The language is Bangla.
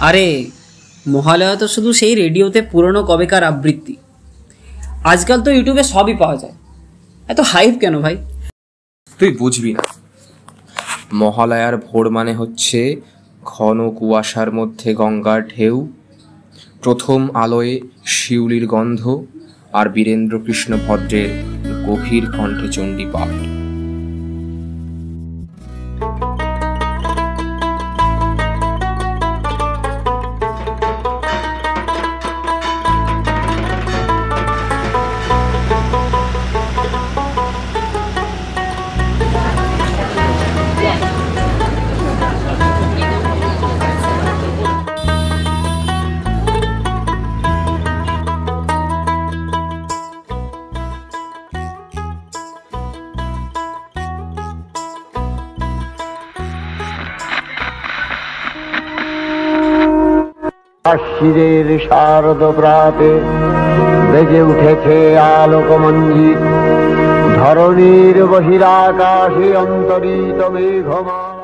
আরে মহালয়া তো শুধু সেই রেডিওতে পুরনো কবেকার আবৃত্তি। আজকাল তো ইউটিউবে সবই পাওয়া যায়। এত হাইপ কেন ভাই? তুই বুঝবি না। মহালয়ার ভোর মানে হচ্ছে ঘন কুয়াশার মধ্যে গঙ্গার ঢেউ, প্রথম আলোয় শিউলির গন্ধ, আর বীরেন্দ্রকৃষ্ণ ভদ্রের গভীর কণ্ঠে চণ্ডী পাঠ। আশ্বিরের শারদ প্রাতে বেজে উঠেছে আলোকমঞ্জিত, ধরণীর বহিরাকাশে অন্তরিত মেঘমালা।